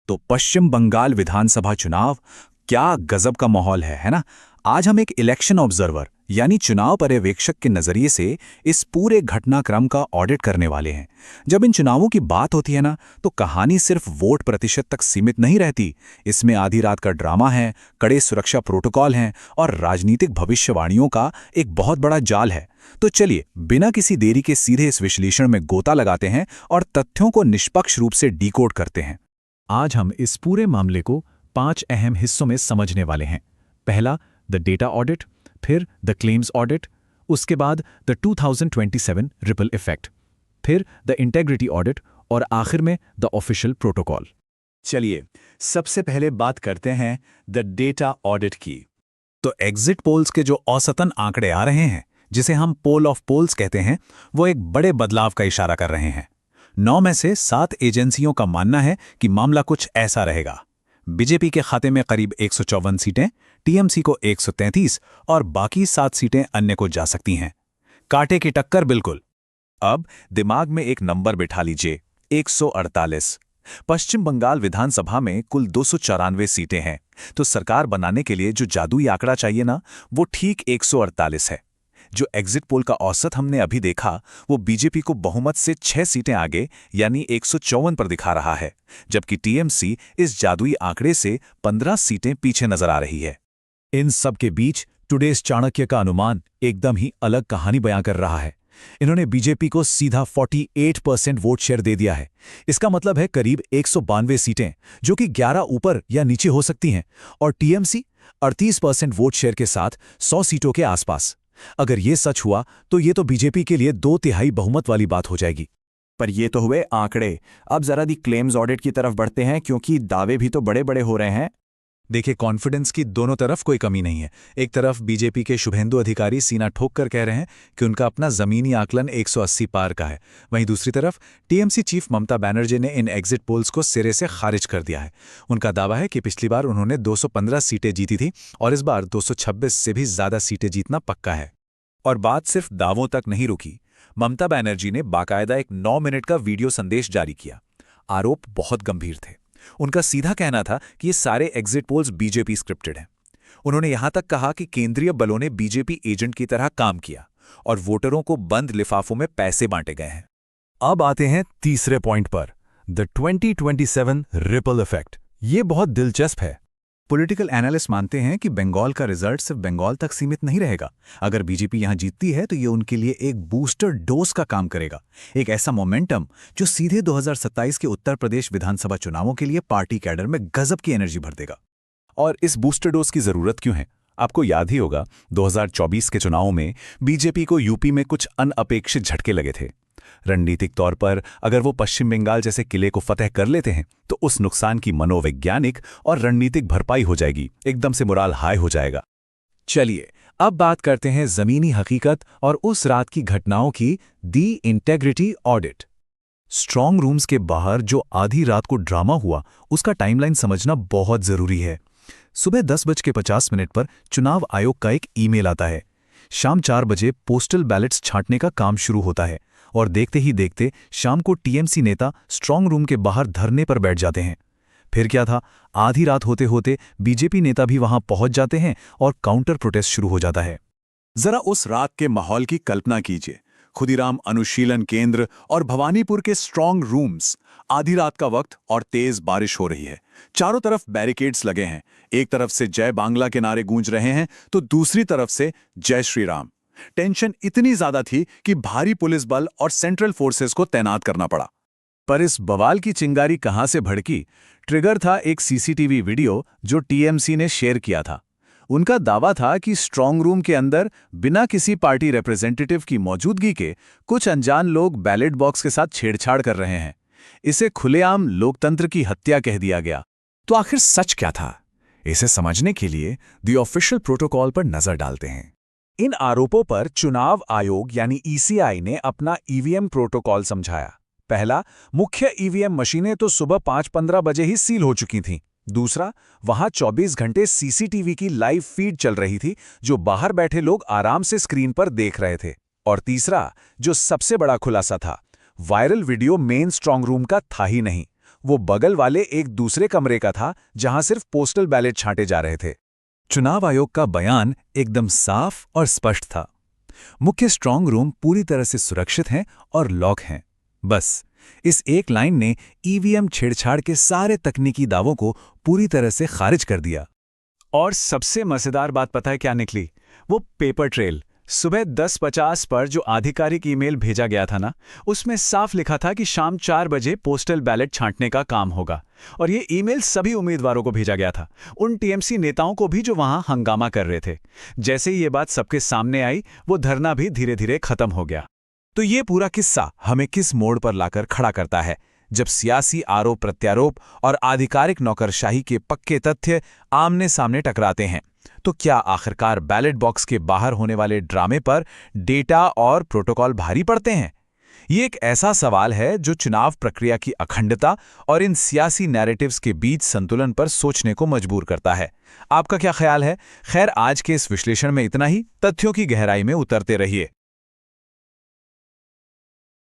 तो पश्चिम बंगाल विधानसभा चुनाव, क्या गजब का माहौल है ना। आज हम एक इलेक्शन ऑब्जर्वर यानी चुनाव पर्यवेक्षक के नजरिए से इस पूरे घटनाक्रम का ऑडिट करने वाले हैं। जब इन चुनावों की बात होती है ना, तो कहानी सिर्फ वोट प्रतिशत तक सीमित नहीं रहती। इसमें आधी रात का ड्रामा है, कड़े सुरक्षा प्रोटोकॉल हैं और राजनीतिक भविष्यवाणियों का एक बहुत बड़ा जाल है। तो चलिए बिना किसी देरी के सीधे इस विश्लेषण में गोता लगाते हैं और तथ्यों को निष्पक्ष रूप से डिकोड करते हैं। आज हम इस पूरे मामले को 5 अहम हिस्सों में समझने वाले हैं। पहला, द डेटा ऑडिट, फिर द क्लेम्स ऑडिट, उसके बाद द 2027 रिपल इफेक्ट, फिर द इंटेग्रिटी ऑडिट और आखिर में द ऑफिशियल प्रोटोकॉल। चलिए सबसे पहले बात करते हैं द डेटा ऑडिट की। तो एग्जिट पोल्स के जो औसतन आंकड़े आ रहे हैं, जिसे हम पोल ऑफ पोल्स कहते हैं, वो एक बड़े बदलाव का इशारा कर रहे हैं। 9 में से 7 एजेंसियों का मानना है कि मामला कुछ ऐसा रहेगा। बीजेपी के खाते में करीब 154 सीटें, टीएमसी को 133 और बाकी 7 सीटें अन्य को जा सकती हैं। कांटे की टक्कर बिल्कुल। अब दिमाग में एक नंबर बिठा लीजिए, 148। पश्चिम बंगाल विधानसभा में कुल 294 सीटें हैं, तो सरकार बनाने के लिए जो जादुई आंकड़ा चाहिए ना, वो ठीक 148 है। जो एग्जिट पोल का औसत हमने अभी देखा, वो बीजेपी को बहुमत से 6 सीटें आगे यानी 154 पर दिखा रहा है, जबकि टीएमसी इस जादुई आंकड़े से 15 सीटें पीछे नजर आ रही है। इन सब के बीच टुडेस चाणक्य का अनुमान एकदम ही अलग कहानी बयां कर रहा है। इन्होंने बीजेपी को सीधा 48% वोट शेयर दे दिया है। इसका मतलब है करीब 192 सीटें, जो कि 11 ऊपर या नीचे हो सकती हैं, और टीएमसी 38% वोट शेयर के साथ 100 सीटों के आसपास। अगर ये सच हुआ तो ये तो बीजेपी के लिए 2/3 बहुमत वाली बात हो जाएगी। पर ये तो हुए आंकड़े। अब जरा दी क्लेम्स ऑडिट की तरफ बढ़ते हैं, क्योंकि दावे भी तो बड़े बड़े हो रहे हैं। देखिए, कॉन्फिडेंस की दोनों तरफ कोई कमी नहीं है। एक तरफ बीजेपी के शुभेंदु अधिकारी सीना ठोक कर कह रहे हैं कि उनका अपना जमीनी आकलन 180 पार का है। वहीं दूसरी तरफ टीएमसी चीफ ममता बनर्जी ने इन एग्जिट पोल्स को सिरे से खारिज कर दिया है। उनका दावा है कि पिछली बार उन्होंने 215 सीटें जीती थी और इस बार 226 से भी ज्यादा सीटें जीतना पक्का है। और बात सिर्फ दावों तक नहीं रुकी। ममता बनर्जी ने बाकायदा एक 9 मिनट का वीडियो संदेश जारी किया। आरोप बहुत गंभीर थे। उनका सीधा कहना था कि ये सारे एग्जिट पोल्स बीजेपी स्क्रिप्टेड हैं। उन्होंने यहां तक कहा कि केंद्रीय बलों ने बीजेपी एजेंट की तरह काम किया और वोटरों को बंद लिफाफों में पैसे बांटे गए हैं। अब आते हैं तीसरे पॉइंट पर, द 2027 रिपल इफेक्ट। ये बहुत दिलचस्प है। पॉलिटिकल एनालिस्ट मानते हैं कि बंगाल का रिजल्ट सिर्फ बंगाल तक सीमित नहीं रहेगा। अगर बीजेपी यहां जीतती है तो ये उनके लिए एक बूस्टर डोज का काम करेगा, एक ऐसा मोमेंटम जो सीधे 2027 के उत्तर प्रदेश विधानसभा चुनावों के लिए पार्टी कैडर में गजब की एनर्जी भर देगा। और इस बूस्टर डोज की जरूरत क्यों है? आपको याद ही होगा, 2024 के चुनावों में बीजेपी को यूपी में कुछ अनअपेक्षित झटके लगे थे। रणनीतिक तौर पर अगर वो पश्चिम बंगाल जैसे किले को फतह कर लेते हैं तो उस नुकसान की मनोवैज्ञानिक और रणनीतिक भरपाई हो जाएगी, एकदम से मोराल हाई हो जाएगा। चलिए अब बात करते हैं जमीनी हकीकत और उस रात की घटनाओं की, दी इंटेग्रिटी ऑडिट। स्ट्रांग रूम्स के बाहर जो आधी रात को ड्रामा हुआ, उसका टाइमलाइन समझना बहुत जरूरी है। सुबह 10:50 पर चुनाव आयोग का एक ईमेल आता है। शाम 4 बजे पोस्टल बैलेट्स छांटने का काम शुरू होता है और देखते ही देखते शाम को टीएमसी नेता स्ट्रांग रूम के बाहर धरने पर बैठ जाते हैं। फिर क्या था, आधी रात होते होते बीजेपी नेता भी वहां पहुंच जाते हैं और काउंटर प्रोटेस्ट शुरू हो जाता है। जरा उस रात के माहौल की कल्पना कीजिए। खुदीराम अनुशीलन केंद्र और भवानीपुर के स्ट्रांग रूम्स, आधी रात का वक्त और तेज बारिश हो रही है। चारों तरफ बैरिकेड्स लगे हैं। एक तरफ से जय बांग्ला के नारे गूंज रहे हैं तो दूसरी तरफ से जय श्री राम। टेंशन इतनी ज्यादा थी कि भारी पुलिस बल और सेंट्रल फोर्सेस को तैनात करना पड़ा। पर इस बवाल की चिंगारी कहां से भड़की? ट्रिगर था एक सीसीटीवी वीडियो जो टीएमसी ने शेयर किया था। उनका दावा था कि स्ट्रांग रूम के अंदर बिना किसी पार्टी रिप्रेजेंटेटिव की मौजूदगी के कुछ अनजान लोग बैलेट बॉक्स के साथ छेड़छाड़ कर रहे हैं। इसे खुलेआम लोकतंत्र की हत्या कह दिया गया। तो आखिर सच क्या था? इसे समझने के लिए द ऑफिशियल प्रोटोकॉल पर नजर डालते हैं। इन आरोपों पर चुनाव आयोग यानी ईसीआई ने अपना ईवीएम प्रोटोकॉल समझाया। पहला, मुख्य ईवीएम मशीनें तो सुबह 5:15 बजे ही सील हो चुकी थीं। दूसरा, वहां 24 घंटे सीसीटीवी की लाइव फीड चल रही थी, जो बाहर बैठे लोग आराम से स्क्रीन पर देख रहे थे। और तीसरा, जो सबसे बड़ा खुलासा था, viral video main strong room का था ही नहीं, वो बगल वाले एक दूसरे कमरे का था जहां सिर्फ पोस्टल बैलेट छांटे जा रहे थे। चुनाव आयोग का बयान एकदम साफ और स्पष्ट था। मुख्य स्ट्रांग रूम पूरी तरह से सुरक्षित हैं और लॉक हैं। बस इस एक लाइन ने ईवीएम छेड़छाड़ के सारे तकनीकी दावों को पूरी तरह से खारिज कर दिया। और सबसे मजेदार बात पता है क्या निकली? वो पेपर ट्रेल। सुबह 10:50 पर जो आधिकारिक ईमेल भेजा गया था ना, उसमें साफ लिखा था कि शाम 4 बजे पोस्टल बैलेट छांटने का काम होगा। और ये ईमेल सभी उम्मीदवारों को भेजा गया था, उन टीएमसी नेताओं को भी जो वहां हंगामा कर रहे थे। जैसे ही ये बात सबके सामने आई, वो धरना भी धीरे धीरे खत्म हो गया। तो ये पूरा किस्सा हमें किस मोड़ पर लाकर खड़ा करता है, जब सियासी आरोप प्रत्यारोप और आधिकारिक नौकरशाही के पक्के तथ्य आमने सामने टकराते हैं। तो क्या आखिरकार बैलेट बॉक्स के बाहर होने वाले ड्रामे पर डेटा और प्रोटोकॉल भारी पड़ते हैं? ये एक ऐसा सवाल है जो चुनाव प्रक्रिया की अखंडता और इन सियासी नैरेटिव्स के बीच संतुलन पर सोचने को मजबूर करता है। आपका क्या ख्याल है? खैर, आज के इस विश्लेषण में इतना ही। तथ्यों की गहराई में उतरते रहिए।